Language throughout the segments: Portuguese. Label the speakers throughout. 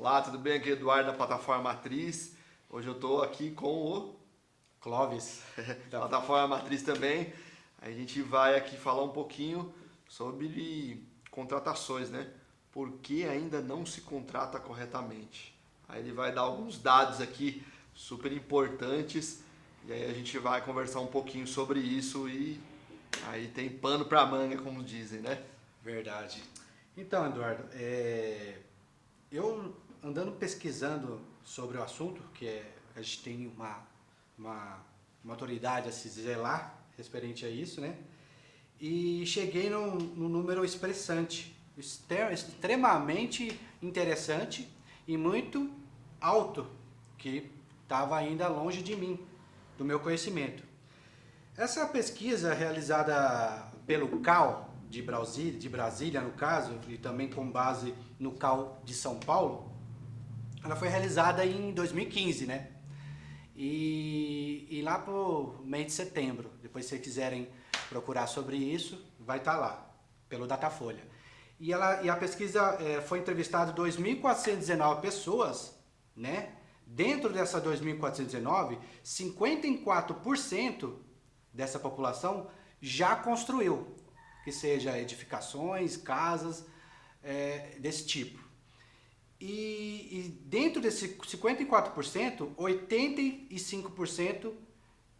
Speaker 1: Olá, tudo bem? Aqui é Eduardo da Plataforma Matriz. Hoje eu estou aqui com o
Speaker 2: Clóvis.
Speaker 1: Plataforma Matriz também. A gente vai aqui falar um pouquinho sobre contratações, né? Por que ainda não se contrata corretamente? Aí ele vai dar alguns dados aqui super importantes e aí a gente vai conversar um pouquinho sobre isso e aí tem pano para manga, como dizem, né?
Speaker 2: Verdade. Então, Eduardo, eu andando pesquisando sobre o assunto, a gente tem uma autoridade a se zelar referente a isso, né? E cheguei num número extremamente interessante e muito alto, que estava ainda longe de mim, do meu conhecimento. Essa pesquisa realizada pelo CAL de Brasília, no caso, e também com base no CAL de São Paulo, ela foi realizada em 2015, né? E lá pro mês de setembro, depois se vocês quiserem procurar sobre isso, vai estar lá, pelo Datafolha. E a pesquisa foi entrevistada 2.419 pessoas, né? Dentro dessa 2.419, 54% dessa população já construiu, que seja edificações, casas, desse tipo. E dentro desse 54%, 85%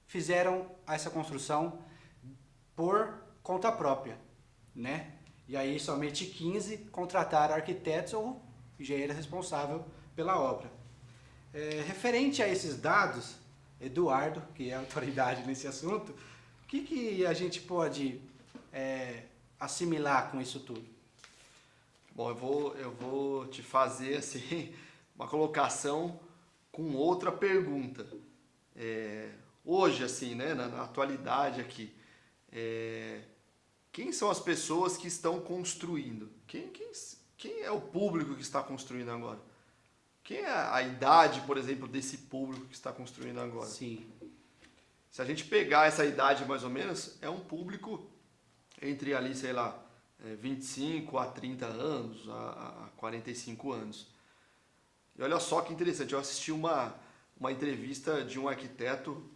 Speaker 2: fizeram essa construção por conta própria, né? E aí somente 15% contrataram arquitetos ou engenheiro responsável pela obra. Referente a esses dados, Eduardo, que é a autoridade nesse assunto, o que a gente pode assimilar com isso tudo?
Speaker 1: Bom, eu vou te fazer assim uma colocação com outra pergunta. Hoje, assim, né, na atualidade aqui, quem são as pessoas que estão construindo? Quem é o público que está construindo agora? Quem é a idade, por exemplo, desse público que está construindo agora?
Speaker 2: Sim.
Speaker 1: Se a gente pegar essa idade mais ou menos, é um público entre ali, sei lá, 25 a 30 anos, a 45 anos. E olha só que interessante, eu assisti uma entrevista de um arquiteto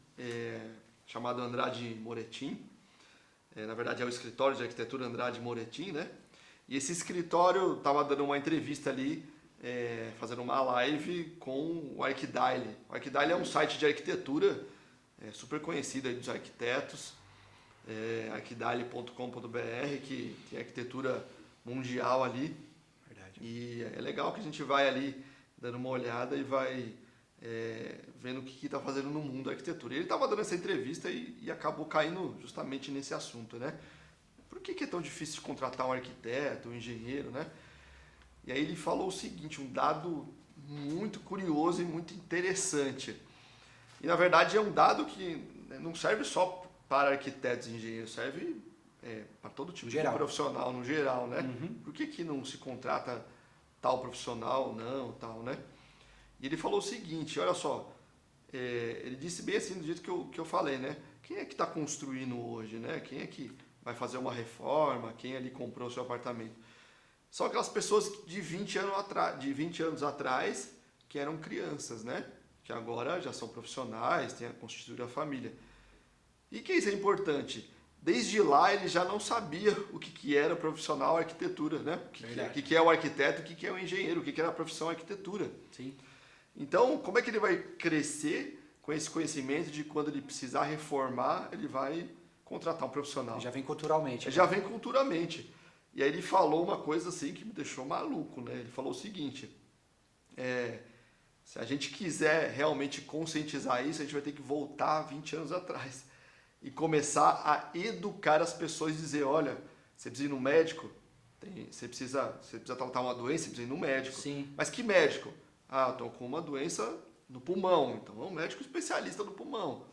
Speaker 1: chamado Andrade Moretin. Na verdade é o escritório de arquitetura Andrade Moretin, né? E esse escritório estava dando uma entrevista ali, fazendo uma live com o Arquidaile. O Arquidaile é um site de arquitetura super conhecido aí dos arquitetos, arquidaile.com.br, que tem arquitetura mundial ali.
Speaker 2: Verdade.
Speaker 1: E é legal que a gente vai ali dando uma olhada e vai vendo o que está fazendo no mundo da arquitetura. E ele estava dando essa entrevista e acabou caindo justamente nesse assunto, né? Por que é tão difícil de contratar um arquiteto, um engenheiro, né? E aí ele falou o seguinte, um dado muito curioso e muito interessante. E na verdade é um dado que não serve só para arquitetos e engenheiros, serve para todo tipo de profissional no geral, né?
Speaker 2: Uhum.
Speaker 1: Por que não se contrata tal profissional, não, tal, né? E ele falou o seguinte, olha só, ele disse bem assim, do jeito que eu falei, né? Quem é que está construindo hoje, né? Quem é que vai fazer uma reforma? Quem ali comprou o seu apartamento? São aquelas pessoas de 20 anos atrás que eram crianças, né? Que agora já são profissionais, têm constituído a família. E que isso é importante? Desde lá ele já não sabia o que era profissional arquitetura, né? O que é o arquiteto, o que é o engenheiro, o que era a profissão arquitetura.
Speaker 2: Sim.
Speaker 1: Então, como é que ele vai crescer com esse conhecimento de quando ele precisar reformar, ele vai contratar um profissional?
Speaker 2: Já vem culturalmente.
Speaker 1: Já vem culturalmente. E aí ele falou uma coisa assim que me deixou maluco, né? Ele falou o seguinte, se a gente quiser realmente conscientizar isso, a gente vai ter que voltar 20 anos atrás e começar a educar as pessoas e dizer, olha, você precisa ir no médico, você precisa tratar uma doença, você precisa ir no médico.
Speaker 2: Sim.
Speaker 1: Mas que médico? Ah, estou com uma doença no pulmão, então é um médico especialista no pulmão.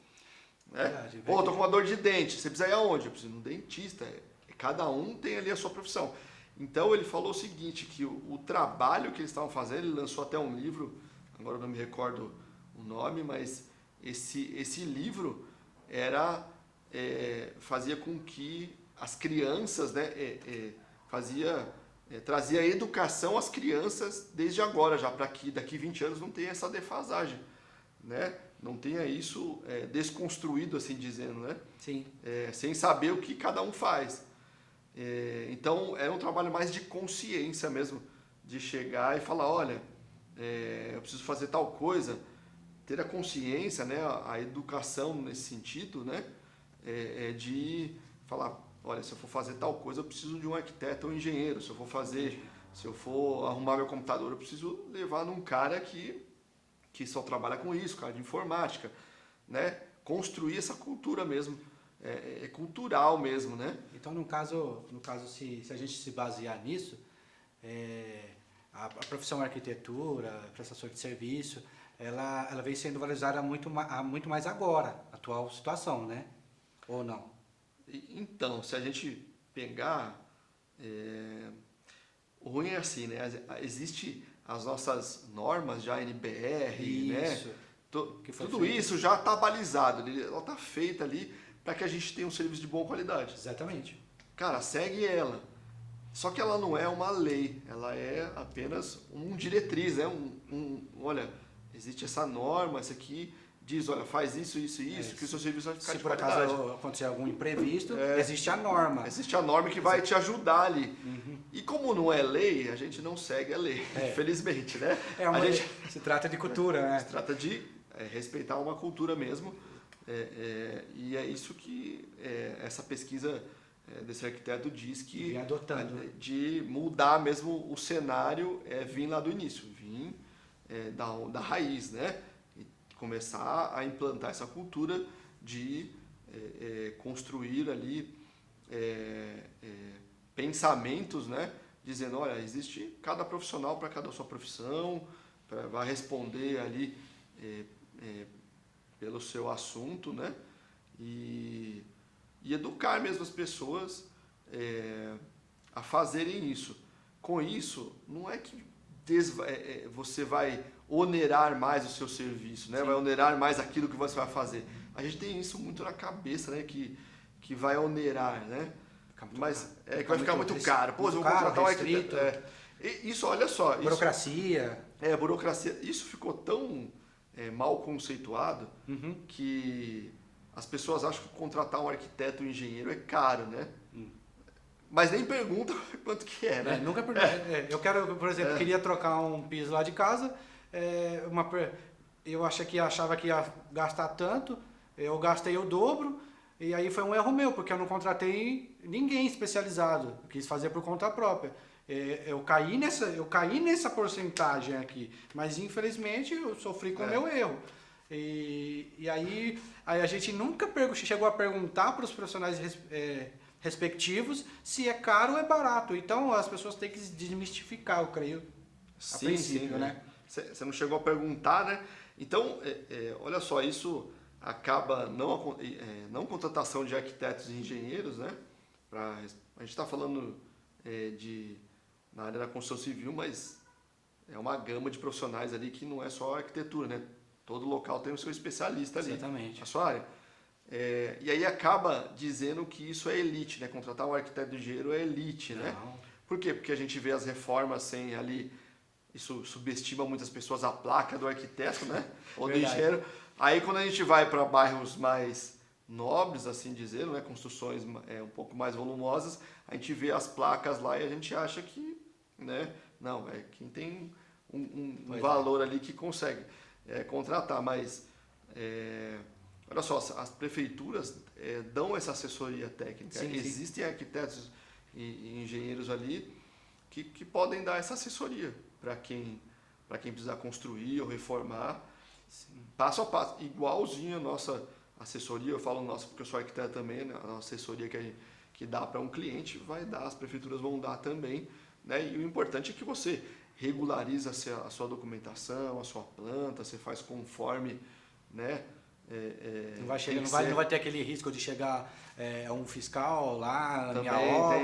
Speaker 1: Né?
Speaker 2: Verdade.
Speaker 1: Pô, estou com uma dor de dente, você precisa ir aonde? Eu preciso ir no dentista. Cada um tem ali a sua profissão. Então ele falou o seguinte, que o trabalho que eles estavam fazendo, ele lançou até um livro, agora eu não me recordo o nome, mas esse livro fazia com que as crianças, né, trazer a educação às crianças desde agora, já para que daqui 20 anos não tenha essa defasagem, né? Não tenha isso desconstruído, assim dizendo, né?
Speaker 2: Sim.
Speaker 1: Sem saber o que cada um faz. Então, é um trabalho mais de consciência mesmo, de chegar e falar, olha, eu preciso fazer tal coisa, ter a consciência, né, a educação nesse sentido, né, de falar, olha, se eu for fazer tal coisa, eu preciso de um arquiteto ou um engenheiro, se eu for arrumar meu computador, eu preciso levar num cara que só trabalha com isso, cara de informática, né, construir essa cultura mesmo, é cultural mesmo, né.
Speaker 2: Então, no caso se a gente se basear nisso, a profissão arquitetura, prestador de serviço, ela vem sendo valorizada muito mais agora, atual situação, né? Ou não?
Speaker 1: Então, se a gente pegar, o ruim é assim, né? Existe as nossas normas já NBR,
Speaker 2: Isso,
Speaker 1: né?
Speaker 2: que foi
Speaker 1: Tudo
Speaker 2: feito.
Speaker 1: isso já está balizado, ela está feita ali para que a gente tenha um serviço de boa qualidade.
Speaker 2: Exatamente.
Speaker 1: Cara, segue ela. Só que ela não é uma lei, ela é apenas um diretriz, né? Olha, existe essa norma, essa aqui diz, olha, faz isso, isso e isso, que o seu serviço vai ficar
Speaker 2: Se
Speaker 1: de
Speaker 2: por
Speaker 1: qualidade.
Speaker 2: acaso acontecer algum imprevisto, existe a norma.
Speaker 1: Existe a norma que vai te ajudar ali. E como não é lei, a gente não segue a lei, infelizmente, né?
Speaker 2: Se trata de cultura, né?
Speaker 1: Se trata de respeitar uma cultura mesmo. E é isso que essa pesquisa desse arquiteto diz que
Speaker 2: Vem adotando.
Speaker 1: de mudar mesmo o cenário vir lá do início, vir da raiz, né? E começar a implantar essa cultura de construir ali pensamentos, né? Dizendo, olha, existe cada profissional para cada sua profissão, vai responder ali pelo seu assunto, né? E educar mesmo as pessoas a fazerem isso. Com isso, não é que você vai onerar mais o seu serviço, né? Vai onerar mais aquilo que você vai fazer. A gente tem isso muito na cabeça, né? Que vai onerar, né? Mas que vai ficar muito caro. Pô, eu vou contratar um arquiteto. Isso, olha só.
Speaker 2: Burocracia.
Speaker 1: Burocracia. Isso ficou tão mal conceituado que as pessoas acham que contratar um arquiteto ou um engenheiro é caro, né? Mas nem pergunta quanto que é, né?
Speaker 2: Nunca pergunta. Eu quero, por exemplo, queria trocar um piso lá de casa, eu achava que ia gastar tanto, eu gastei o dobro, e aí foi um erro meu, porque eu não contratei ninguém especializado, eu quis fazer por conta própria. Eu caí nessa porcentagem aqui, mas infelizmente eu sofri com o meu erro. E aí a gente nunca chegou a perguntar para os profissionais respectivos se é caro ou é barato. Então as pessoas têm que desmistificar, eu creio, a princípio, né?
Speaker 1: Você não chegou a perguntar, né? Então, olha só, isso acaba não contratação de arquitetos e engenheiros, né? A gente está falando na área da construção civil, mas é uma gama de profissionais ali que não é só arquitetura, né? Todo local tem o seu especialista ali.
Speaker 2: Exatamente.
Speaker 1: Na sua área. E aí acaba dizendo que isso é elite, né? Contratar um arquiteto e engenheiro é elite, né? Por quê? Porque a gente vê as reformas sem ali, isso subestima muitas pessoas a placa do arquiteto, né? Ou do engenheiro. Aí quando a gente vai para bairros mais nobres, assim dizendo, né? Construções um pouco mais volumosas, a gente vê as placas lá e a gente acha que, né? Não, quem tem um valor ali que consegue contratar, mas olha só, as prefeituras dão essa assessoria técnica.
Speaker 2: Sim,
Speaker 1: Existem arquitetos e engenheiros ali que podem dar essa assessoria para quem precisar construir ou reformar, passo a passo, igualzinho a nossa assessoria. Eu falo nossa porque eu sou arquiteto também, né? A nossa assessoria que dá para um cliente vai dar, as prefeituras vão dar também, né? E o importante é que você regulariza a sua documentação, a sua planta, você faz conforme, né?
Speaker 2: Não vai,
Speaker 1: tem que
Speaker 2: não vai ter aquele risco de chegar um fiscal lá na minha
Speaker 1: Também
Speaker 2: obra.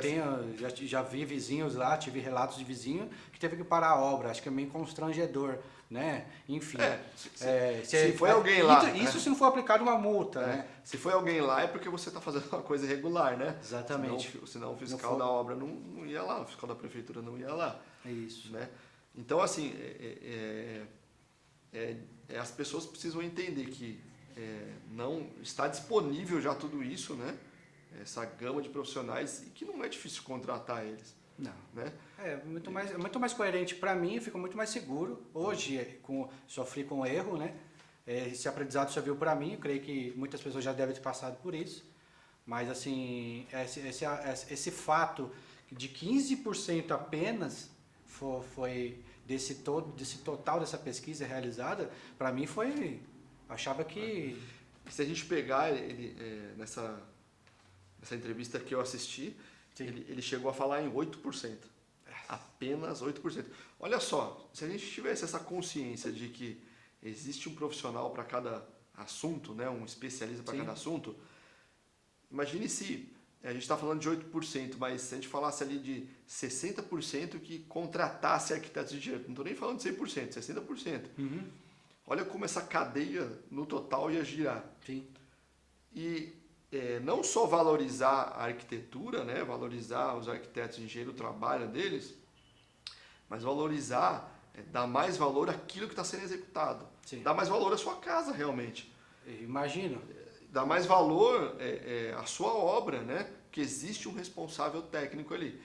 Speaker 1: tem essa.
Speaker 2: Já vi vizinhos lá, tive relatos de vizinho que teve que parar a obra. Acho que é meio constrangedor, né? Enfim.
Speaker 1: Se foi alguém lá...
Speaker 2: Isso se não for aplicado uma multa, né?
Speaker 1: Se foi alguém lá é porque você está fazendo uma coisa irregular, né?
Speaker 2: Exatamente.
Speaker 1: Senão o fiscal da obra não ia lá, o fiscal da prefeitura não ia lá.
Speaker 2: É isso.
Speaker 1: Né? Então, assim, as pessoas precisam entender que não está disponível já tudo isso, né? Essa gama de profissionais, e que não é difícil contratar eles.
Speaker 2: Não.
Speaker 1: Né?
Speaker 2: É muito mais coerente para mim, eu fico muito mais seguro. Hoje, sofri com erro, né? Esse aprendizado serviu para mim, eu creio que muitas pessoas já devem ter passado por isso. Mas, assim, esse fato de 15% apenas foi desse total dessa pesquisa realizada, para mim foi... Achava que...
Speaker 1: Se a gente pegar ele nessa entrevista que eu assisti, ele chegou a falar em 8%. Apenas 8%. Olha só, se a gente tivesse essa consciência de que existe um profissional para cada assunto, né, um especialista para cada assunto, imagine se a gente está falando de 8%, mas se a gente falasse ali de 60% que contratasse arquitetos de engenheiro, não estou nem falando de 100%, 60%.
Speaker 2: Uhum.
Speaker 1: Olha como essa cadeia no total ia girar.
Speaker 2: Sim.
Speaker 1: E não só valorizar a arquitetura, né, valorizar os arquitetos de engenheiro, o trabalho deles, mas valorizar, dar mais valor àquilo que está sendo executado.
Speaker 2: Sim.
Speaker 1: Dar mais valor à sua casa, realmente.
Speaker 2: Imagino.
Speaker 1: Dar mais valor à sua obra, né? Que existe um responsável técnico ali.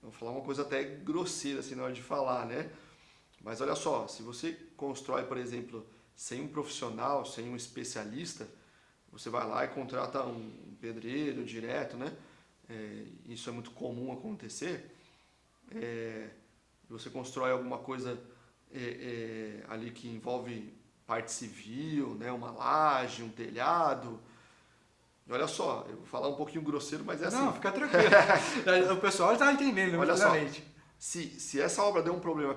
Speaker 1: Vou falar uma coisa até grosseira assim na hora de falar, né? Mas olha só, se você constrói, por exemplo, sem um profissional, sem um especialista, você vai lá e contrata um pedreiro direto, né? Isso é muito comum acontecer. Você constrói alguma coisa ali que envolve parte civil, né? Uma laje, um telhado. E olha só, eu vou falar um pouquinho grosseiro, mas é assim.
Speaker 2: Não, fica tranquilo. O pessoal está entendendo,
Speaker 1: olha só,
Speaker 2: claramente.
Speaker 1: se essa obra der um problema,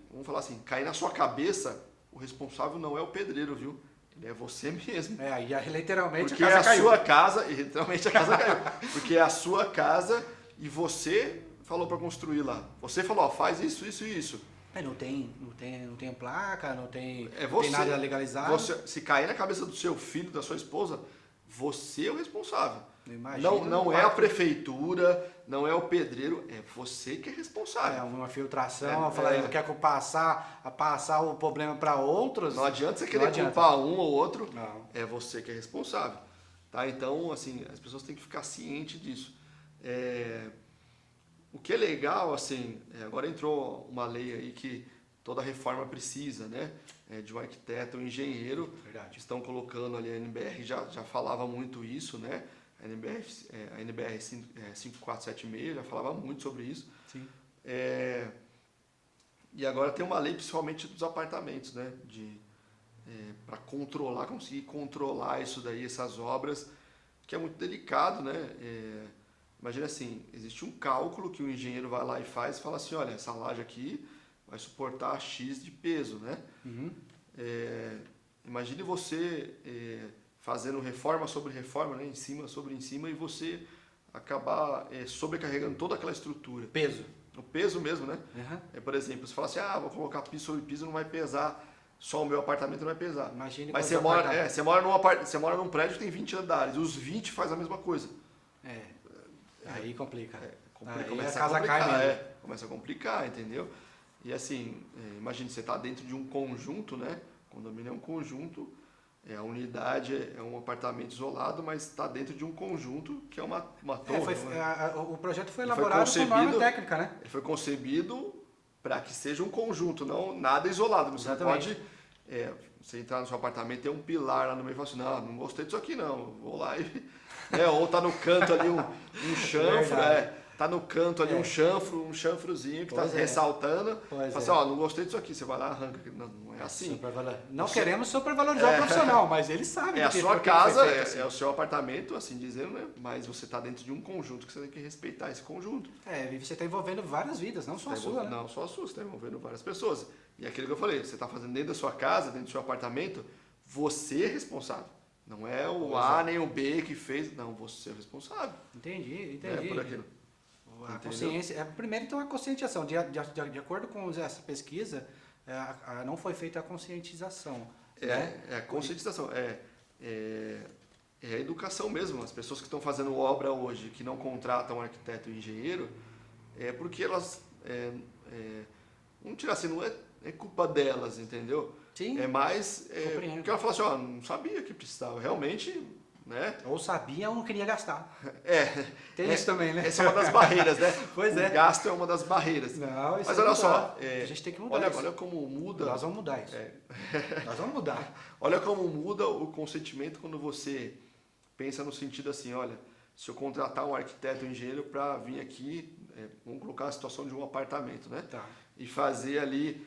Speaker 1: vamos falar assim, cair na sua cabeça, o responsável não é o pedreiro, viu? Ele é você mesmo.
Speaker 2: E literalmente
Speaker 1: porque
Speaker 2: a casa caiu.
Speaker 1: Sua casa, e literalmente a casa caiu. Porque é a sua casa e você falou para construir lá. Você falou, ó, faz isso, isso e isso.
Speaker 2: Não tem placa, não tem
Speaker 1: você,
Speaker 2: nada legalizado.
Speaker 1: Se cair na cabeça do seu filho, da sua esposa, você é o responsável.
Speaker 2: Não
Speaker 1: é a prefeitura, não é o pedreiro, é você que é responsável.
Speaker 2: Uma filtração, falar que quer passar o problema para outros.
Speaker 1: Não adianta você querer culpar um ou outro, é você que é responsável. Tá? Então, assim, as pessoas têm que ficar cientes disso. O que é legal, assim, agora entrou uma lei aí que toda reforma precisa, né? De um arquiteto, um engenheiro.
Speaker 2: Verdade.
Speaker 1: Estão colocando ali, a NBR já falava muito isso, né? A NBR 5476 já falava muito sobre isso.
Speaker 2: Sim.
Speaker 1: E agora tem uma lei principalmente dos apartamentos, né? Para conseguir controlar isso daí, essas obras, que é muito delicado, né? Imagina assim, existe um cálculo que o engenheiro vai lá e faz e fala assim, olha, essa laje aqui vai suportar X de peso, né?
Speaker 2: Uhum.
Speaker 1: Imagine você fazendo reforma sobre reforma, né? Em cima, e você acabar sobrecarregando toda aquela estrutura.
Speaker 2: Peso.
Speaker 1: O peso mesmo, né?
Speaker 2: Uhum.
Speaker 1: Por exemplo, você fala assim, vou colocar piso sobre piso, não vai pesar, só o meu apartamento não vai pesar.
Speaker 2: Imagine.
Speaker 1: Mas você mora num prédio que tem 20 andares, os 20 faz a mesma coisa.
Speaker 2: Aí complica.
Speaker 1: Começa a casa cai mesmo. Começa a complicar, entendeu? E assim, imagine, você está dentro de um conjunto, né? Condomínio é um conjunto, a unidade é um apartamento isolado, mas está dentro de um conjunto que é uma torre.
Speaker 2: O projeto foi elaborado com norma técnica, né?
Speaker 1: Ele foi concebido para que seja um conjunto, não nada isolado. Você pode você entrar no seu apartamento e ter um pilar lá no meio e falar assim, não gostei disso aqui não, vou lá e... ou tá no canto ali um chanfro, tá no canto ali um chanfrozinho que está ressaltando. Fala assim, não gostei disso aqui, você vai lá e arranca. Não é assim.
Speaker 2: Não queremos supervalorizar o profissional, mas ele sabe.
Speaker 1: A sua casa, é o seu apartamento, assim dizendo, né? Mas você está dentro de um conjunto que você tem que respeitar esse conjunto.
Speaker 2: E você está envolvendo várias vidas, não só a sua, né?
Speaker 1: Não só a sua, você está envolvendo várias pessoas. E aquilo que eu falei, você está fazendo dentro da sua casa, dentro do seu apartamento, você é responsável. Não é o
Speaker 2: Pois
Speaker 1: A
Speaker 2: é.
Speaker 1: nem o B que fez. Não, você é o responsável.
Speaker 2: Entendi.
Speaker 1: Por aquilo.
Speaker 2: A
Speaker 1: Entendeu?
Speaker 2: consciência, primeiro então a conscientização. De acordo com essa pesquisa, não foi feita a conscientização. Né?
Speaker 1: É a conscientização, é a educação mesmo. As pessoas que estão fazendo obra hoje, que não contratam um arquiteto e engenheiro, é porque elas, vamos tirar assim, não é culpa delas, entendeu?
Speaker 2: Sim,
Speaker 1: É mais
Speaker 2: compreendo.
Speaker 1: porque ela fala assim, ó, não sabia que precisava, realmente, né?
Speaker 2: Ou sabia ou não queria gastar. Tem
Speaker 1: É,
Speaker 2: isso também, né?
Speaker 1: Essa é uma das barreiras, né?
Speaker 2: Pois
Speaker 1: O
Speaker 2: é.
Speaker 1: gasto é uma das barreiras.
Speaker 2: Não, isso
Speaker 1: Mas
Speaker 2: é
Speaker 1: olha
Speaker 2: mudar.
Speaker 1: só,
Speaker 2: A gente tem que mudar isso.
Speaker 1: olha como muda.
Speaker 2: Nós vamos mudar isso. Nós vamos mudar.
Speaker 1: Olha como muda o consentimento quando você pensa no sentido assim, olha, se eu contratar um arquiteto ou engenheiro para vir aqui, vamos colocar a situação de um apartamento, né?
Speaker 2: Tá.
Speaker 1: E fazer ali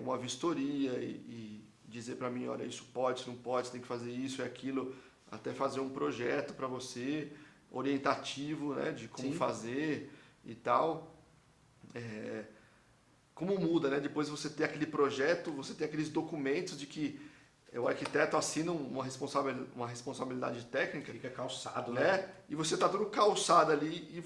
Speaker 1: uma vistoria e dizer para mim, olha, isso pode, isso não pode, você tem que fazer isso e aquilo, até fazer um projeto para você, orientativo, né, de como
Speaker 2: Sim.
Speaker 1: fazer e tal. Como muda, né? Depois você tem aquele projeto, você tem aqueles documentos de que o arquiteto assina uma responsabilidade técnica,
Speaker 2: Fica calçado,
Speaker 1: né? E você tá tudo calçado ali e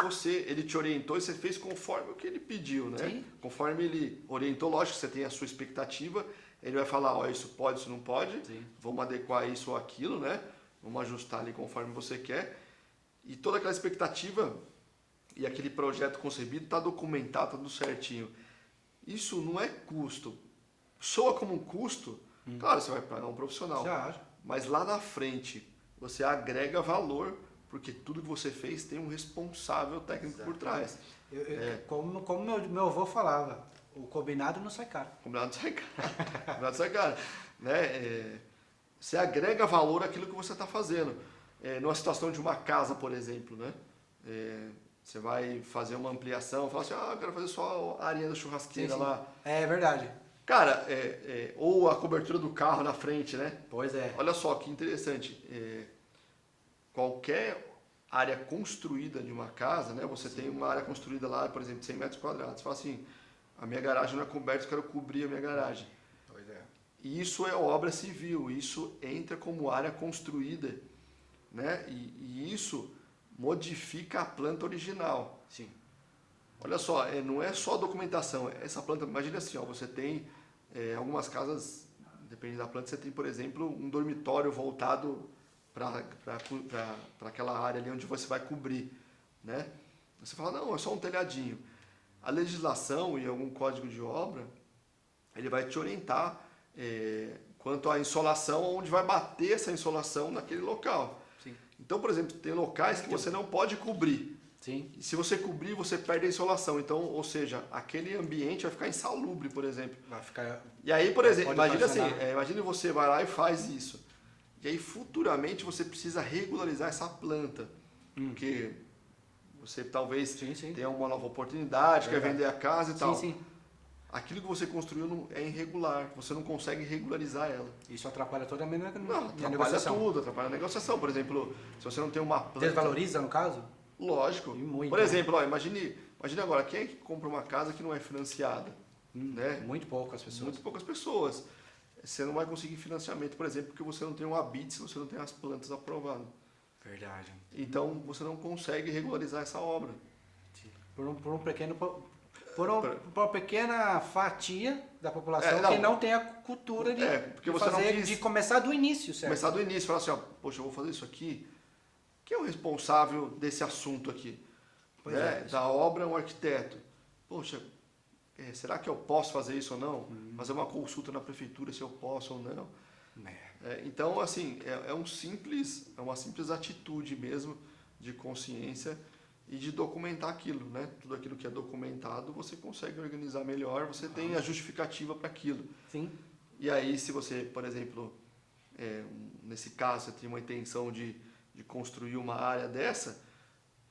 Speaker 1: ele te orientou e você fez conforme o que ele pediu, né?
Speaker 2: Sim.
Speaker 1: Conforme ele orientou, lógico que você tem a sua expectativa, ele vai falar, ó, isso pode, isso não pode,
Speaker 2: Sim.
Speaker 1: vamos adequar isso ou aquilo, né? Vamos ajustar ali conforme você quer. E toda aquela expectativa e aquele projeto concebido está documentado, tá tudo certinho. Isso não é custo. Soa como um custo, claro, você vai pagar um profissional.
Speaker 2: Você acha?
Speaker 1: Mas lá na frente, você agrega valor, porque tudo que você fez tem um responsável técnico por trás.
Speaker 2: Como meu avô falava, o combinado não sai caro.
Speaker 1: Combinado sai caro. Combinado sai caro. Né? Você agrega valor àquilo que você está fazendo. Numa situação de uma casa, por exemplo, né? Você vai fazer uma ampliação, fala assim, eu quero fazer só a areia da churrasqueira
Speaker 2: Sim, sim.
Speaker 1: lá.
Speaker 2: É verdade.
Speaker 1: Cara, ou a cobertura do carro na frente, né?
Speaker 2: Pois é.
Speaker 1: Olha só que interessante. Qualquer área construída de uma casa, né? Você tem uma área construída lá, por exemplo, de 100 metros quadrados. Você fala assim, a minha garagem não é coberta, eu quero cobrir a minha garagem.
Speaker 2: Pois é.
Speaker 1: E isso é obra civil, isso entra como área construída, né? E isso modifica a planta original.
Speaker 2: Sim.
Speaker 1: Olha só, não é só documentação. Essa planta, imagina assim, ó, você tem algumas casas, depende da planta, você tem, por exemplo, um dormitório voltado para aquela área ali onde você vai cobrir, né? Você fala, não, é só um telhadinho. A legislação e algum código de obra, ele vai te orientar quanto à insolação, onde vai bater essa insolação naquele local.
Speaker 2: Sim.
Speaker 1: Então, por exemplo, tem locais que você não pode cobrir.
Speaker 2: Sim.
Speaker 1: E se você cobrir, você perde a insolação. Então, ou seja, aquele ambiente vai ficar insalubre, por exemplo.
Speaker 2: Vai ficar.
Speaker 1: E aí, por exemplo,
Speaker 2: Pode
Speaker 1: imagina assim,
Speaker 2: ocasionar.
Speaker 1: imagine você vai lá e faz isso. E aí, futuramente, você precisa regularizar essa planta. Porque você talvez
Speaker 2: Sim, sim.
Speaker 1: tenha uma nova oportunidade, quer
Speaker 2: Verdade.
Speaker 1: vender a casa e tal.
Speaker 2: Sim, sim.
Speaker 1: Aquilo que você construiu é irregular, você não consegue regularizar ela.
Speaker 2: Isso atrapalha toda a minha
Speaker 1: Não, atrapalha
Speaker 2: negociação.
Speaker 1: tudo, atrapalha a negociação. Por exemplo, se você não tem uma planta...
Speaker 2: Desvaloriza, no caso?
Speaker 1: Lógico.
Speaker 2: E muito,
Speaker 1: Por
Speaker 2: né?
Speaker 1: exemplo, ó, imagine agora, quem é que compra uma casa que não é financiada? Né?
Speaker 2: Muito poucas pessoas.
Speaker 1: Muito poucas pessoas. Você não vai conseguir financiamento, por exemplo, porque você não tem um habite, se você não tem as plantas aprovadas.
Speaker 2: Verdade.
Speaker 1: Então, você não consegue regularizar essa obra.
Speaker 2: Por um pequeno... Por uma pequena fatia da população
Speaker 1: não.
Speaker 2: que não tem a cultura de,
Speaker 1: porque
Speaker 2: de
Speaker 1: você não
Speaker 2: fazer,
Speaker 1: quis-
Speaker 2: de começar do início, certo?
Speaker 1: Começar do início, falar assim, ó, poxa, eu vou fazer isso aqui. Quem é o responsável desse assunto aqui?
Speaker 2: Pois
Speaker 1: Né?
Speaker 2: é.
Speaker 1: Da obra, um arquiteto. Poxa, será que eu posso fazer isso ou não? Fazer uma consulta na prefeitura se eu posso ou não. Então, assim, é uma simples atitude mesmo de consciência e de documentar aquilo, né? Tudo aquilo que é documentado, você consegue organizar melhor, você tem a justificativa para aquilo.
Speaker 2: Sim.
Speaker 1: E aí, se você, por exemplo, nesse caso, você tem uma intenção de construir uma área dessa,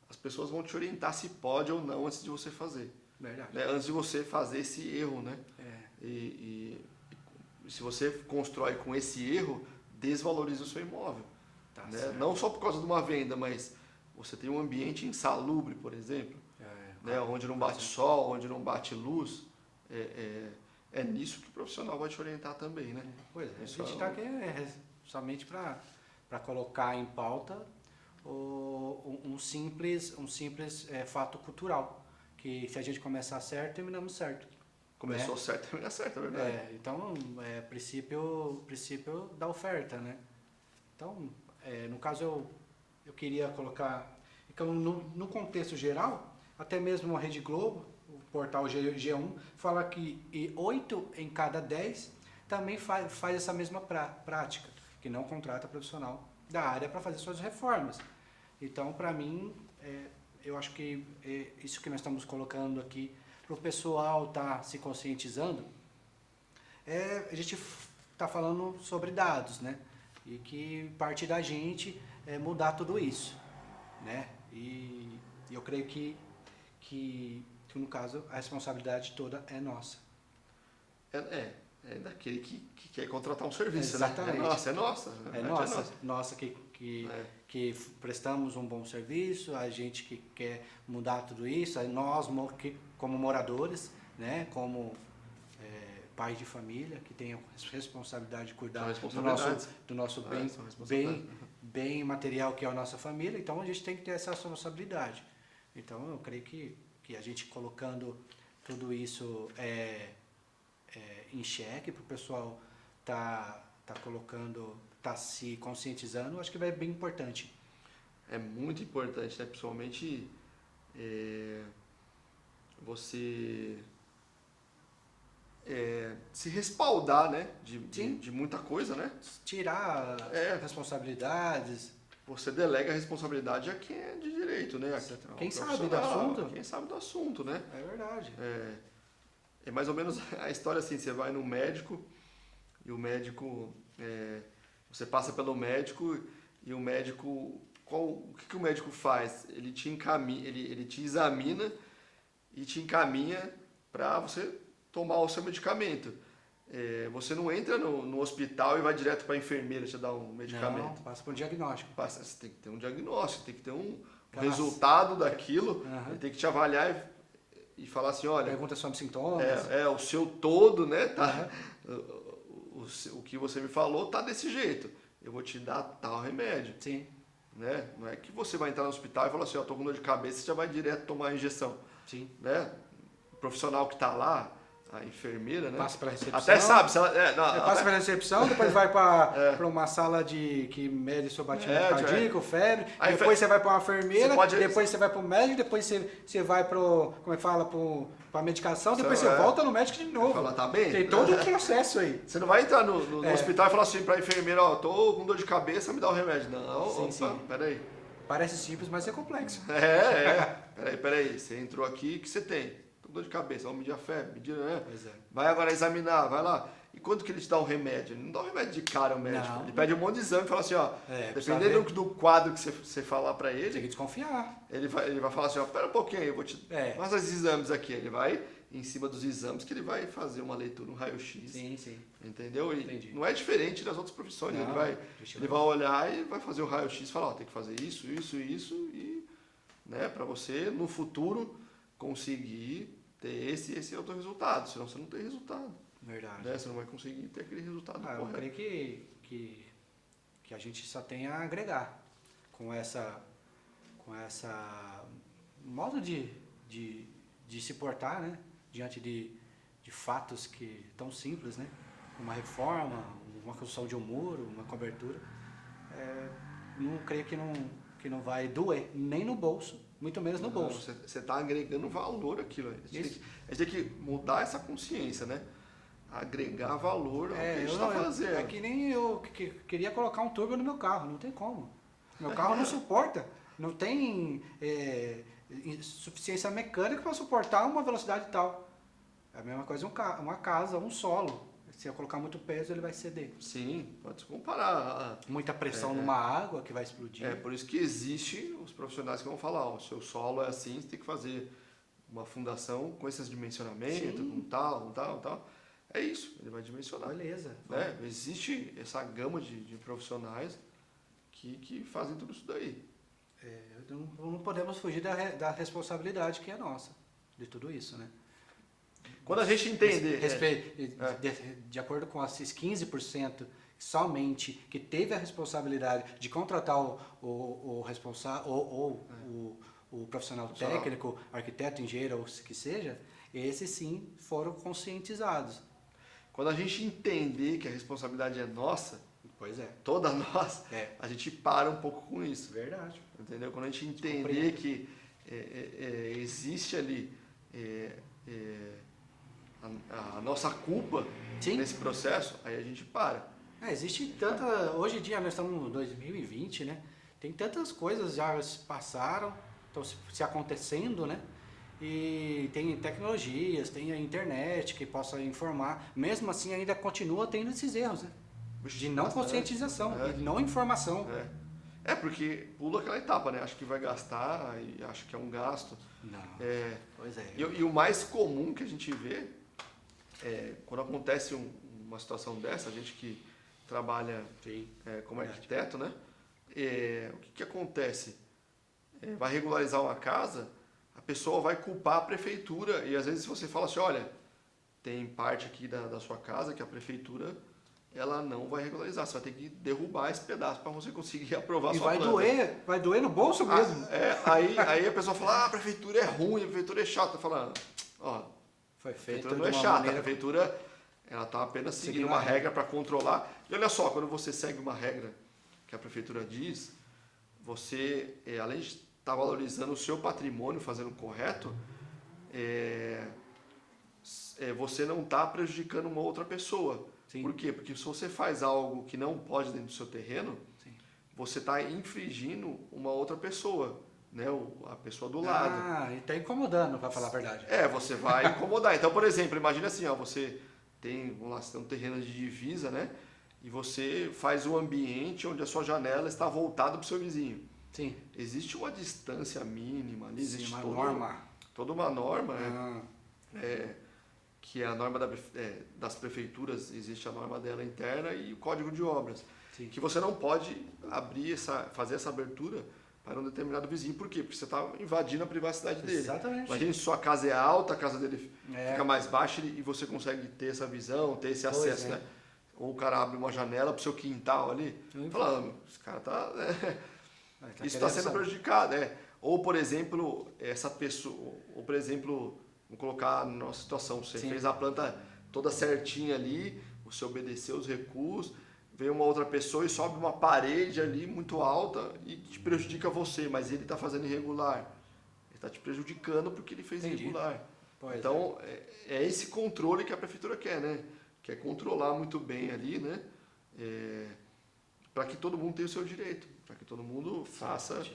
Speaker 1: as pessoas vão te orientar se pode ou não antes de você fazer.
Speaker 2: Verdade.
Speaker 1: Né? Antes de você fazer esse erro, né? E se você constrói com esse erro, desvaloriza o seu imóvel.
Speaker 2: Tá
Speaker 1: Né?
Speaker 2: certo.
Speaker 1: Não só por causa de uma venda, mas você tem um ambiente insalubre, por exemplo, né? Onde não bate sol, onde não bate luz. É nisso que o profissional vai te orientar também, né?
Speaker 2: Pois é,
Speaker 1: Isso
Speaker 2: a gente está aqui somente para colocar em pauta um simples fato cultural, que se a gente começar certo, terminamos certo.
Speaker 1: Começou
Speaker 2: né?
Speaker 1: certo, termina certo, é verdade.
Speaker 2: Então, princípio da oferta, né? Então, no caso, eu queria colocar, então, no contexto geral, até mesmo a Rede Globo, o portal G1, fala que 8 em cada 10 também faz essa mesma prática, que não contrata profissional da área para fazer suas reformas. Então, para mim, eu acho que isso que nós estamos colocando aqui, para o pessoal estar se conscientizando, a gente está falando sobre dados, né? E que parte da gente é mudar tudo isso, né? E eu creio que no caso, a responsabilidade toda é nossa.
Speaker 1: É daquele que quer contratar um serviço,
Speaker 2: Exatamente.
Speaker 1: né? É nossa.
Speaker 2: É nossa que prestamos um bom serviço, a gente que quer mudar tudo isso, nós como moradores, né? Como pais de família, que tem a responsabilidade de cuidar do nosso bem material, que é a nossa família, então a gente tem que ter essa responsabilidade. Então eu creio que a gente colocando tudo isso em xeque, para o pessoal tá colocando, tá se conscientizando, acho que vai bem importante.
Speaker 1: É muito importante, né? Principalmente você se respaldar, né? De muita coisa, né?
Speaker 2: Tirar responsabilidades.
Speaker 1: Você delega a responsabilidade a quem é de direito, né?
Speaker 2: Quem sabe do assunto.
Speaker 1: Quem sabe do assunto, né?
Speaker 2: É verdade.
Speaker 1: É mais ou menos a história assim, você vai no médico e o médico, você passa pelo médico e o médico, o que o médico faz? Ele te encaminha, ele te examina e te encaminha para você tomar o seu medicamento. Você não entra no hospital e vai direto para a enfermeira te dar um medicamento.
Speaker 2: Não, passa por um diagnóstico.
Speaker 1: Você tem que ter um diagnóstico, tem que ter um resultado daquilo, ele tem que te avaliar e falar assim, olha...
Speaker 2: Pergunta sobre sintomas.
Speaker 1: O seu todo, né? Tá, o que você me falou tá desse jeito. Eu vou te dar tal remédio.
Speaker 2: Sim.
Speaker 1: Né? Não é que você vai entrar no hospital e falar assim, tô com dor de cabeça, você já vai direto tomar a injeção.
Speaker 2: Sim.
Speaker 1: Né? O profissional que tá lá, a enfermeira, né?
Speaker 2: Passa pela recepção.
Speaker 1: Até sabe, se ela,
Speaker 2: passa pela recepção, depois vai para uma sala que mede seu batimento cardíaco, febre. Aí depois você vai para uma enfermeira, depois você vai para o médico, depois você vai para para medicação, depois você volta no médico de novo.
Speaker 1: Fala, tá bem?
Speaker 2: Tem todo um processo aí.
Speaker 1: Você não vai entrar no hospital e falar assim para a enfermeira, tô com dor de cabeça, me dá o remédio. Não, sim. Peraí.
Speaker 2: Parece simples, mas é complexo.
Speaker 1: Peraí. Você entrou aqui, o que você tem? Dor de cabeça, vamos medir a febre, né?
Speaker 2: Pois é.
Speaker 1: Vai agora examinar, vai lá. E quanto que ele te dá um remédio? Ele não dá um remédio de cara ao médico.
Speaker 2: Não.
Speaker 1: Ele pede um monte de exame e fala assim, dependendo do quadro que você falar para ele...
Speaker 2: Tem que desconfiar.
Speaker 1: Ele vai falar assim, pera um pouquinho aí, eu vou te... Faz os exames aqui. Ele vai, em cima dos exames, que ele vai fazer uma leitura, um raio-x.
Speaker 2: Sim.
Speaker 1: Entendeu? E
Speaker 2: entendi.
Speaker 1: não é diferente das outras profissões.
Speaker 2: Não,
Speaker 1: ele vai olhar e vai fazer o raio-x e falar, tem que fazer isso e... Né, para você, no futuro, conseguir... ter esse outro resultado, senão você não tem resultado.
Speaker 2: Verdade.
Speaker 1: Né? Você não vai conseguir ter aquele resultado correto.
Speaker 2: Eu creio que a gente só tem a agregar com essa modo de se portar, né? Diante de fatos que tão simples, né? Uma reforma, uma construção de um muro, uma cobertura. Não creio que não vai doer nem no bolso, muito menos no bolso.
Speaker 1: Você está agregando valor àquilo. A gente tem que mudar essa consciência, né? Agregar valor ao que a gente está fazendo.
Speaker 2: É que nem eu que queria colocar um turbo no meu carro, não tem como. Meu carro não suporta, não tem suficiência mecânica para suportar uma velocidade tal. É a mesma coisa uma casa, um solo. Se eu colocar muito peso, ele vai ceder.
Speaker 1: Sim, pode se comparar.
Speaker 2: Muita pressão numa água que vai explodir.
Speaker 1: Por isso que existe os profissionais que vão falar, o seu solo é assim, você tem que fazer uma fundação com esses dimensionamentos, com tal. É isso, ele vai dimensionar.
Speaker 2: Beleza.
Speaker 1: Né? Existe essa gama de profissionais que fazem tudo isso daí.
Speaker 2: Não podemos fugir da responsabilidade que é nossa, de tudo isso, né?
Speaker 1: Quando a gente entender...
Speaker 2: De acordo com esses 15% somente que teve a responsabilidade de contratar o responsável o profissional técnico, arquiteto, engenheiro ou o que seja, esses sim foram conscientizados.
Speaker 1: Quando a gente entender que a responsabilidade é nossa,
Speaker 2: Pois é.
Speaker 1: toda nossa, a gente para um pouco com isso.
Speaker 2: Verdade.
Speaker 1: Entendeu? Quando a gente entender que existe ali a nossa culpa nesse processo, aí a gente para.
Speaker 2: Existe tanta... Hoje em dia, nós estamos em 2020, né? Tem tantas coisas já se passaram, estão se acontecendo, né? E tem tecnologias, tem a internet que possa informar. Mesmo assim, ainda continua tendo esses erros, né? De não conscientização, de não informação.
Speaker 1: Porque pula aquela etapa, né? Acho que vai gastar e acho que é um gasto.
Speaker 2: Não. Pois é.
Speaker 1: E o mais comum que a gente vê quando acontece uma situação dessa, a gente que trabalha como arquiteto, né? O que acontece? Vai regularizar uma casa, a pessoa vai culpar a prefeitura e às vezes você fala assim, olha, tem parte aqui da sua casa que a prefeitura ela não vai regularizar, você vai ter que derrubar esse pedaço para você conseguir aprovar a sua planta.
Speaker 2: Vai doer no bolso mesmo.
Speaker 1: Aí a pessoa fala, a prefeitura é ruim, a prefeitura é chata. Fala,
Speaker 2: foi feito
Speaker 1: a prefeitura não é chata, a prefeitura ela está apenas seguindo uma regra para controlar. E olha só, quando você segue uma regra que a prefeitura diz, você, além de estar valorizando o seu patrimônio, fazendo o correto, você não está prejudicando uma outra pessoa. Sim. Por quê? Porque se você faz algo que não pode dentro do seu terreno, você está infringindo uma outra pessoa, né? A pessoa do lado.
Speaker 2: E está incomodando, para falar a verdade.
Speaker 1: Você vai incomodar. Então, por exemplo, imagina assim, você tem um terreno de divisa, né? E você faz um ambiente onde a sua janela está voltada para o seu vizinho.
Speaker 2: Sim.
Speaker 1: Existe uma distância mínima ali, existe
Speaker 2: norma.
Speaker 1: Toda uma norma, que é a norma das prefeituras, existe a norma dela interna e o código de obras. Sim. Que você não pode fazer essa abertura para um determinado vizinho. Por quê? Porque você está invadindo a privacidade dele.
Speaker 2: Exatamente.
Speaker 1: Imagina se sua casa é alta, a casa dele fica mais baixa e você consegue ter essa visão, ter esse acesso, né? Ou o cara abre uma janela para o seu quintal ali, falando, esse cara está... isso está sendo prejudicado. Ou, por exemplo, essa pessoa... Ou, por exemplo, vamos colocar na nossa situação, você fez a planta toda certinha ali, você obedeceu os recuos, vem uma outra pessoa e sobe uma parede ali muito alta e te prejudica você, mas ele está fazendo irregular. Ele está te prejudicando porque ele fez irregular. Então, é esse controle que a prefeitura quer, né? Quer controlar muito bem ali, né? Para que todo mundo tenha o seu direito, para que todo mundo faça,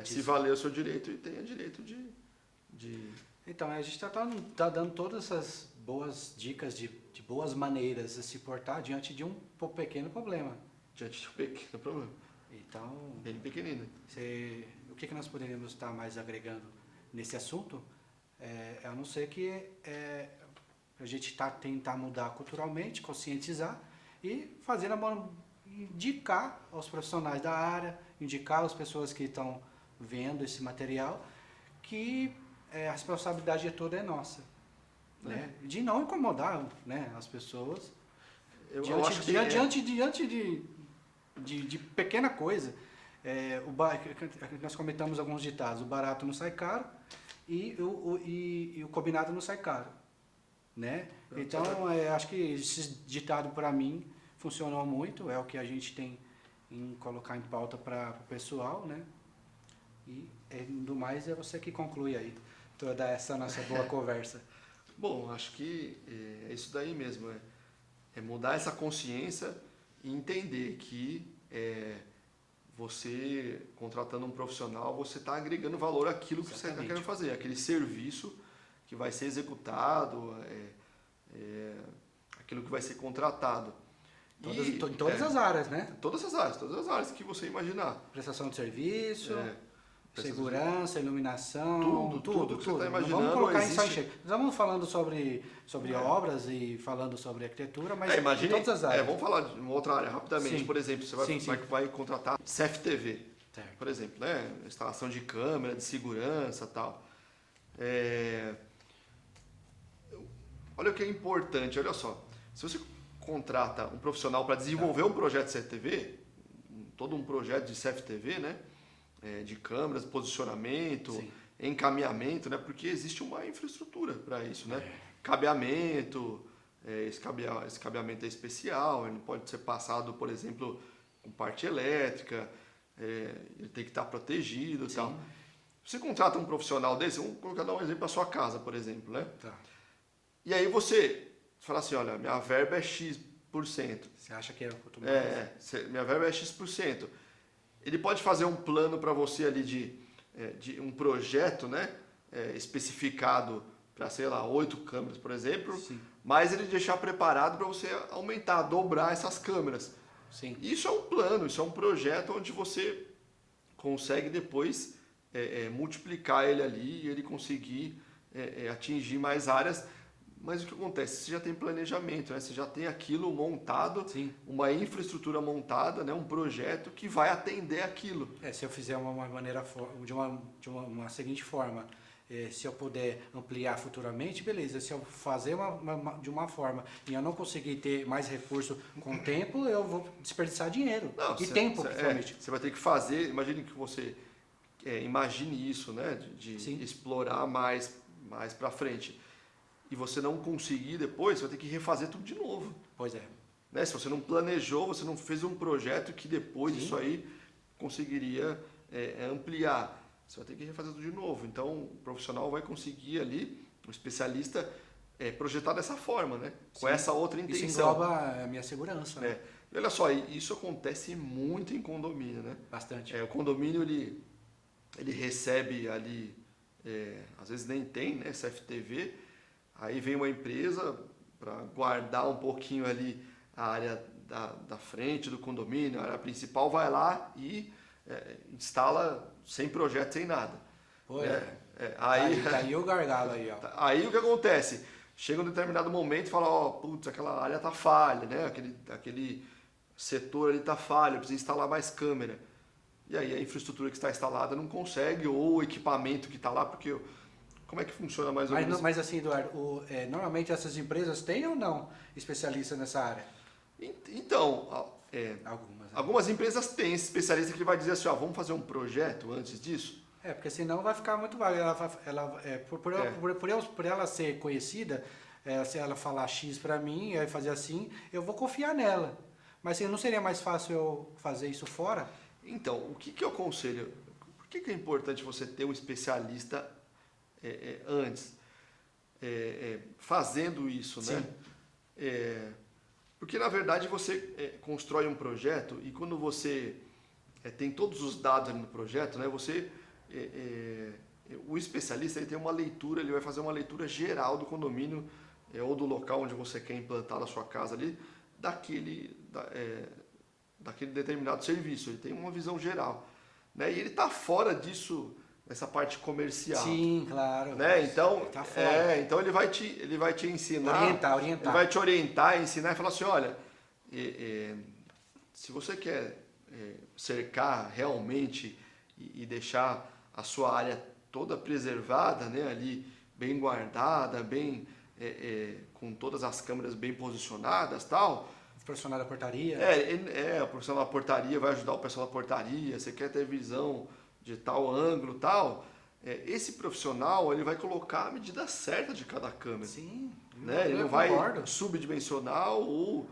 Speaker 1: se valer o seu direito e tenha direito de...
Speaker 2: Então, a gente tá dando todas essas boas dicas de boas maneiras de se portar diante de um pequeno problema.
Speaker 1: Diante de um pequeno problema.
Speaker 2: Então,
Speaker 1: bem pequenino.
Speaker 2: O que nós poderíamos estar mais agregando nesse assunto? A não ser que a gente tentar mudar culturalmente, conscientizar e indicar aos profissionais da área, indicar às pessoas que estão vendo esse material que a responsabilidade toda é nossa. Né? De não incomodar, né, as pessoas diante de pequena coisa. Nós comentamos alguns ditados, o barato não sai caro e o combinado não sai caro. Né? Então, acho que esse ditado para mim funcionou muito, é o que a gente tem em colocar em pauta para o pessoal, né? E do mais é você que conclui aí toda essa nossa boa conversa.
Speaker 1: Bom, acho que é isso daí mesmo, é mudar essa consciência e entender que você, contratando um profissional, você está agregando valor àquilo que você está querendo fazer, aquele serviço que vai ser executado, aquilo que vai ser contratado.
Speaker 2: Em todas as áreas, né?
Speaker 1: Todas as áreas que você imaginar.
Speaker 2: Prestação de serviço, segurança, iluminação, tudo
Speaker 1: que você está imaginando.
Speaker 2: Vamos colocar isso aí. Estamos falando sobre obras e falando sobre arquitetura, mas
Speaker 1: imagine,
Speaker 2: em todas as áreas.
Speaker 1: Vamos falar de uma outra área rapidamente. Sim. Por exemplo, você vai contratar CFTV, por exemplo, né? Instalação de câmera, de segurança e tal. olha o que é importante, olha só. Se você contrata um profissional para desenvolver um projeto de CFTV, todo um projeto de CFTV, né? De câmeras, posicionamento,
Speaker 2: Sim.
Speaker 1: encaminhamento, né? Porque existe uma infraestrutura para isso, né? Cabeamento, esse cabeamento é especial, ele não pode ser passado, por exemplo, com parte elétrica, ele tem que estar protegido e tal. Você contrata um profissional desse, vamos colocar dar um exemplo para sua casa, por exemplo, né?
Speaker 2: Tá.
Speaker 1: E aí você fala assim, olha, minha verba é X%.
Speaker 2: Você acha que é quanto mais?
Speaker 1: Minha verba é X%. Ele pode fazer um plano para você ali de um projeto, né? Especificado para, sei lá, 8 câmeras, por exemplo,
Speaker 2: Sim.
Speaker 1: mas ele deixar preparado para você aumentar, dobrar essas câmeras.
Speaker 2: Sim.
Speaker 1: Isso é um plano, isso é um projeto onde você consegue depois multiplicar ele ali e ele conseguir atingir mais áreas. Mas o que acontece? Você já tem planejamento, né? Você já tem aquilo montado,
Speaker 2: Sim.
Speaker 1: uma infraestrutura montada, né? Um projeto que vai atender aquilo.
Speaker 2: Se eu fizer uma maneira de uma seguinte forma, se eu puder ampliar futuramente, beleza. Se eu fazer de uma forma e eu não conseguir ter mais recurso com o tempo, eu vou desperdiçar dinheiro e tempo, principalmente.
Speaker 1: Você vai ter que fazer, imagine que você imagine isso, né? De explorar mais para frente. E você não conseguir depois, você vai ter que refazer tudo de novo.
Speaker 2: Pois é.
Speaker 1: Né? Se você não planejou, você não fez um projeto que depois disso aí conseguiria ampliar. Você vai ter que refazer tudo de novo. Então, o profissional vai conseguir ali, o especialista, projetar dessa forma, né? Com essa outra intenção.
Speaker 2: Isso engloba a minha segurança. Né?
Speaker 1: E olha só, isso acontece muito em condomínio, né?
Speaker 2: Bastante.
Speaker 1: O condomínio, ele recebe ali, às vezes nem tem, né? CFTV. Aí vem uma empresa para guardar um pouquinho ali a área da frente do condomínio, a área principal, vai lá e instala sem projeto, sem nada.
Speaker 2: Pois
Speaker 1: Aí,
Speaker 2: tá aí o gargalo aí, ó.
Speaker 1: Aí o que acontece? Chega um determinado momento e fala, putz, aquela área tá falha, né? Aquele setor ali tá falha, precisa instalar mais câmera. E aí a infraestrutura que está instalada não consegue, ou o equipamento que está lá, porque... Como é que funciona mais ou menos?
Speaker 2: Mas assim, Eduardo, normalmente essas empresas têm ou não especialista nessa área?
Speaker 1: Então, algumas
Speaker 2: né?
Speaker 1: empresas têm esse especialista que vai dizer assim, vamos fazer um projeto antes disso?
Speaker 2: Porque senão vai ficar muito vago. Por ela ser conhecida, se ela falar X para mim, fazer assim, eu vou confiar nela. Mas assim, não seria mais fácil eu fazer isso fora?
Speaker 1: Então, o que eu aconselho? Por que é importante você ter um especialista antes, fazendo isso, né? Porque na verdade você constrói um projeto e quando você tem todos os dados ali no projeto, né? O especialista ele tem uma leitura, ele vai fazer uma leitura geral do condomínio ou do local onde você quer implantar a sua casa ali, daquele determinado serviço. Ele tem uma visão geral, né? E ele está fora disso. Essa parte comercial.
Speaker 2: Sim, claro.
Speaker 1: Né? Então,
Speaker 2: tá fora.
Speaker 1: Então ele vai te ensinar.
Speaker 2: Orientar.
Speaker 1: Ele vai te orientar, ensinar e falar assim, olha, se você quer cercar realmente e deixar a sua área toda preservada, né? Ali bem guardada, bem com todas as câmeras bem posicionadas, tal.
Speaker 2: O profissional da portaria.
Speaker 1: O profissional da portaria vai ajudar o pessoal da portaria. Você quer ter visão de tal ângulo, tal, esse profissional ele vai colocar a medida certa de cada câmera.
Speaker 2: Sim,
Speaker 1: né? Ele não vai subdimensionar ou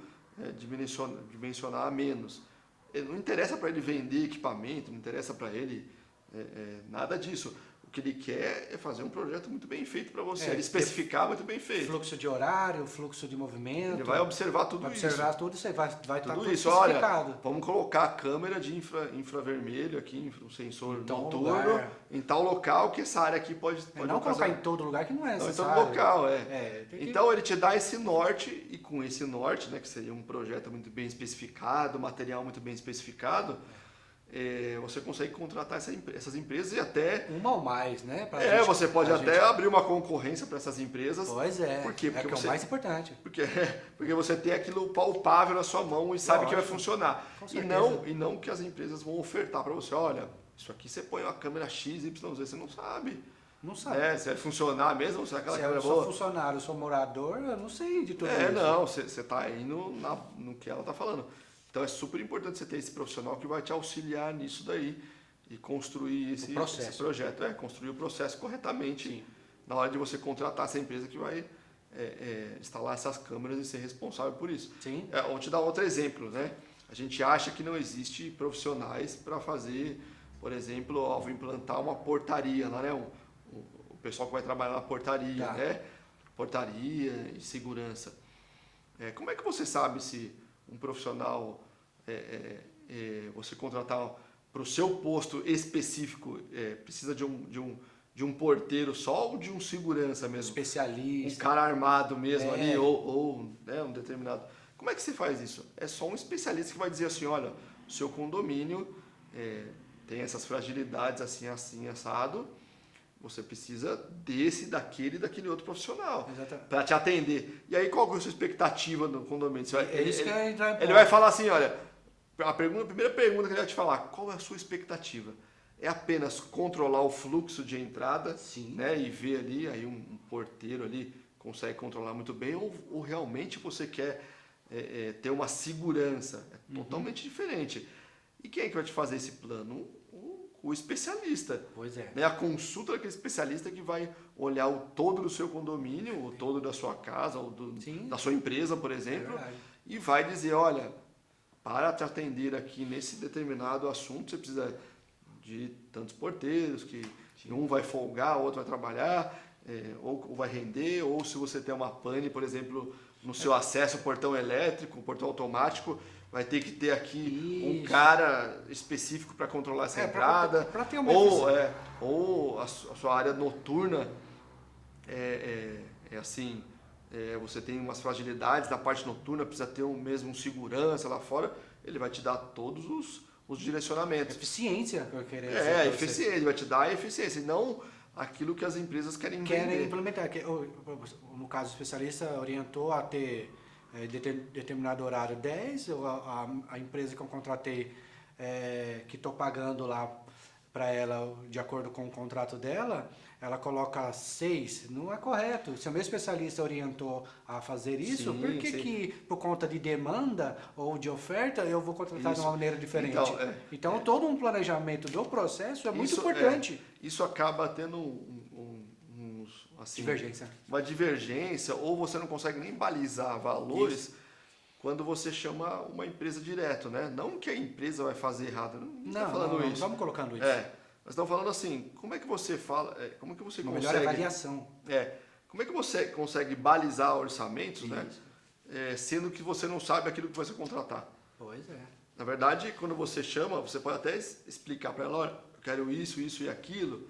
Speaker 1: dimensionar a menos. Não interessa para ele vender equipamento, não interessa para ele nada disso. O que ele quer é fazer um projeto muito bem feito para você, ele especificar muito bem feito.
Speaker 2: Fluxo de horário, fluxo de movimento.
Speaker 1: Ele vai observar tudo isso.
Speaker 2: Tudo isso aí, vai estar tudo
Speaker 1: isso.
Speaker 2: especificado.
Speaker 1: Olha, vamos colocar a câmera de infravermelho aqui, um sensor noturno, em tal local que essa área aqui pode
Speaker 2: não colocar em todo lugar que não é necessário.
Speaker 1: Não, em todo local, Então ele te dá esse norte e com esse norte, né, que seria um projeto muito bem especificado, material muito bem especificado, você consegue contratar essas empresas e até...
Speaker 2: Uma ou mais, né?
Speaker 1: Você pode até abrir uma concorrência para essas empresas.
Speaker 2: Pois é.
Speaker 1: Por quê? Porque
Speaker 2: é o mais importante.
Speaker 1: Porque você tem aquilo palpável na sua mão e sabe que vai funcionar.
Speaker 2: Com certeza.
Speaker 1: E não que as empresas vão ofertar para você, olha, isso aqui você põe uma câmera X, Y, Z, você não sabe.
Speaker 2: Não sabe.
Speaker 1: Né? Se vai funcionar mesmo, se aquela
Speaker 2: Se
Speaker 1: câmera
Speaker 2: eu
Speaker 1: é
Speaker 2: sou
Speaker 1: boa.
Speaker 2: funcionário, eu sou morador, eu não sei de tudo isso.
Speaker 1: Não, você está indo no que ela está falando. Então é super importante você ter esse profissional que vai te auxiliar nisso daí e construir esse projeto. Construir o processo corretamente.
Speaker 2: Sim.
Speaker 1: Na hora de você contratar essa empresa que vai instalar essas câmeras e ser responsável por isso.
Speaker 2: Sim.
Speaker 1: Vou te dar outro exemplo, né? A gente acha que não existe profissionais para fazer, por exemplo, vou implantar uma portaria lá, né? O pessoal que vai trabalhar na portaria,
Speaker 2: Tá.
Speaker 1: né? Portaria e segurança. Como é que você sabe se um profissional você contratar para o seu posto específico precisa de um porteiro só ou de um segurança mesmo?
Speaker 2: Especialista.
Speaker 1: Um cara armado mesmo ali ou né, um determinado. Como é que você faz isso? É só um especialista que vai dizer assim, olha, o seu condomínio tem essas fragilidades assim, assim, assado. Você precisa daquele outro profissional para te atender. E aí, qual que é a sua expectativa no condomínio? Ele vai falar assim, olha, a primeira pergunta que ele vai te falar, qual é a sua expectativa? É apenas controlar o fluxo de entrada, né, e ver ali, aí um porteiro ali consegue controlar muito bem, ou realmente você quer ter uma segurança? É totalmente diferente. E quem é que vai te fazer esse plano? O especialista.
Speaker 2: Pois é.
Speaker 1: Né? A consulta daquele especialista que vai olhar o todo do seu condomínio, o todo da sua casa, ou da sua empresa, por exemplo, e vai dizer, olha, para te atender aqui nesse determinado assunto, você precisa de tantos porteiros, que um vai folgar, o outro vai trabalhar, ou vai render, ou se você tem uma pane, por exemplo, no seu acesso ao portão elétrico, portão automático, vai ter que ter aqui um cara específico para controlar essa entrada,
Speaker 2: pra ter uma
Speaker 1: ou a sua área noturna assim, você tem umas fragilidades na parte noturna, precisa ter um segurança lá fora, ele vai te dar todos os direcionamentos.
Speaker 2: Eficiência, que eu queria
Speaker 1: dizer. Eficiência, ele vai te dar a eficiência, e não aquilo que as empresas querem vender.
Speaker 2: Implementar. No caso, o especialista orientou a ter determinado horário 10, a empresa que eu contratei, que estou pagando lá para ela, de acordo com o contrato dela, ela coloca 6, não é correto. Se o meu especialista orientou a fazer isso, por que por conta de demanda ou de oferta eu vou contratar de uma maneira diferente? Então todo um planejamento do processo é muito importante.
Speaker 1: Isso acaba tendo uma divergência, ou você não consegue nem balizar valores quando você chama uma empresa direto, né? Não que a empresa vai fazer errado, não
Speaker 2: estamos colocando isso.
Speaker 1: Nós estamos falando assim, como é que você fala, como é que você
Speaker 2: uma
Speaker 1: consegue...
Speaker 2: melhor avaliação.
Speaker 1: Como é que você consegue balizar orçamentos, né? Sendo que você não sabe aquilo que você contratar.
Speaker 2: Pois é.
Speaker 1: Na verdade, quando você chama, você pode até explicar para ela, olha, eu quero isso, isso e aquilo,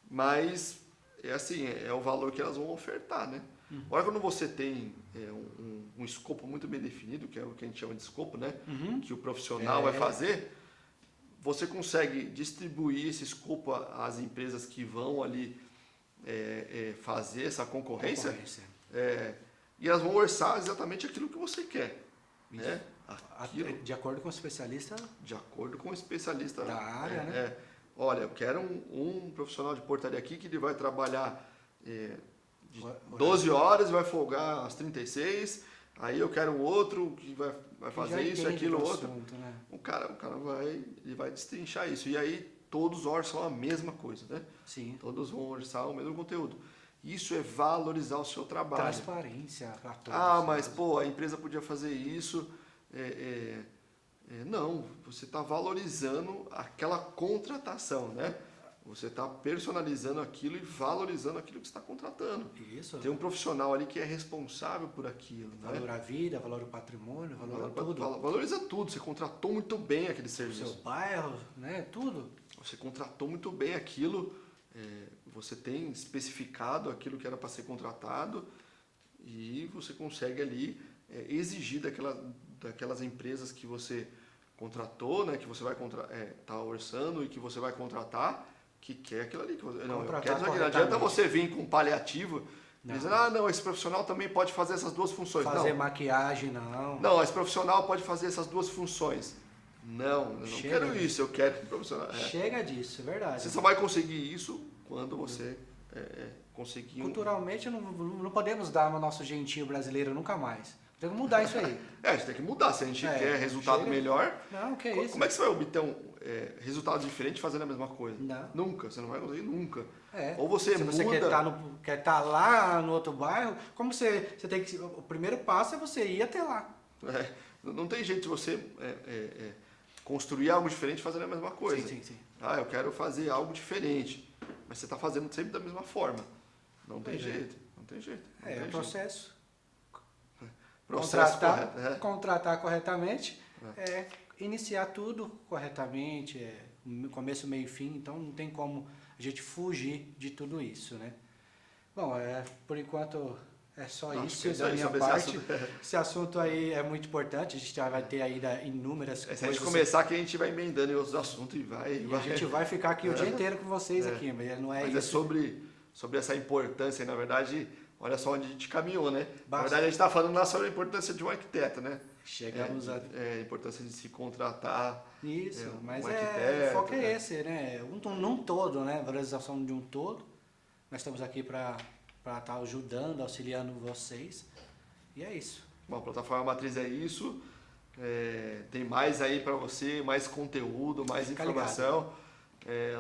Speaker 1: mas é o valor que elas vão ofertar, né? Agora, quando você tem um escopo muito bem definido, que é o que a gente chama de escopo, né? Que o profissional vai fazer, você consegue distribuir esse escopo às empresas que vão ali fazer essa concorrência. E elas vão orçar exatamente aquilo que você quer. Né?
Speaker 2: De acordo com o especialista?
Speaker 1: De acordo com o especialista
Speaker 2: da área, né?
Speaker 1: Olha, eu quero um profissional de portaria aqui que ele vai trabalhar 12 horas e vai folgar às 36. Aí eu quero um outro que vai fazer isso, aquilo, outro.
Speaker 2: Assunto, né?
Speaker 1: O cara vai destrinchar isso. E aí todos orçam a mesma coisa, né?
Speaker 2: Sim.
Speaker 1: Todos vão orçar o mesmo conteúdo. Isso é valorizar o seu trabalho.
Speaker 2: Transparência para todos.
Speaker 1: Mas a empresa podia fazer isso. Não, você está valorizando aquela contratação, né? Você está personalizando aquilo e valorizando aquilo que você está contratando.
Speaker 2: Isso.
Speaker 1: Tem um profissional ali que é responsável por aquilo.
Speaker 2: Valor à vida, valor ao patrimônio, valor a tudo.
Speaker 1: Valoriza tudo. Você contratou muito bem aquele serviço.
Speaker 2: O seu bairro, né? Tudo.
Speaker 1: Você contratou muito bem aquilo. Você tem especificado aquilo que era para ser contratado e você consegue ali exigir daquelas empresas que você contratou, né? Que você vai tá orçando e que você vai contratar, que quer aquilo ali. Não adianta você vir com paliativo dizendo, esse profissional também pode fazer essas duas funções.
Speaker 2: Fazer maquiagem, não.
Speaker 1: Não, esse profissional pode fazer essas duas funções. Não, eu não quero isso, eu quero que o profissional...
Speaker 2: Chega disso, é verdade.
Speaker 1: Você só vai conseguir isso quando você conseguir...
Speaker 2: Culturalmente não podemos dar no nosso jeitinho brasileiro nunca mais. Tem que mudar isso aí.
Speaker 1: A gente tem que mudar. Se a gente quer resultado melhor...
Speaker 2: Não, que é isso?
Speaker 1: Como é que você vai obter resultados diferentes fazendo a mesma coisa?
Speaker 2: Não.
Speaker 1: Nunca. Você não vai conseguir nunca. Ou
Speaker 2: Se
Speaker 1: você
Speaker 2: você
Speaker 1: muda...
Speaker 2: quer estar lá no outro bairro, como você tem que... O primeiro passo é você ir até lá.
Speaker 1: Não tem jeito de você construir algo diferente fazendo a mesma coisa.
Speaker 2: Sim.
Speaker 1: Eu quero fazer algo diferente. Mas você está fazendo sempre da mesma forma. Não tem jeito. Não tem jeito.
Speaker 2: É o processo.
Speaker 1: Contratar
Speaker 2: corretamente, iniciar tudo corretamente, começo, meio e fim, então não tem como a gente fugir de tudo isso, né? Bom, por enquanto é só isso da minha parte. Esse assunto aí é muito importante, a gente já vai ter ainda inúmeras coisas.
Speaker 1: Se a gente começar aqui, a gente vai emendando em outros assuntos
Speaker 2: a gente vai ficar aqui o dia inteiro com vocês aqui, mas não é
Speaker 1: mas
Speaker 2: isso.
Speaker 1: Sobre essa importância, na verdade... Olha só onde a gente caminhou, né? Na
Speaker 2: Basta.
Speaker 1: verdade, a gente está falando lá sobre a importância de um arquiteto, né?
Speaker 2: Chegamos a
Speaker 1: importância de se contratar.
Speaker 2: Isso, mas
Speaker 1: um arquiteto,
Speaker 2: o foco é esse, né? Num todo, né? Valorização de um todo. Nós estamos aqui para estar ajudando, auxiliando vocês. E é isso.
Speaker 1: Bom, a plataforma matriz é isso. Tem mais aí para você, mais conteúdo, mais informação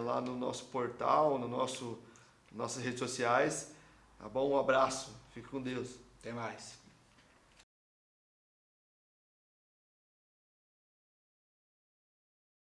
Speaker 1: lá no nosso portal, nossas redes sociais. Tá bom? Um abraço. Fique com Deus.
Speaker 2: Até mais.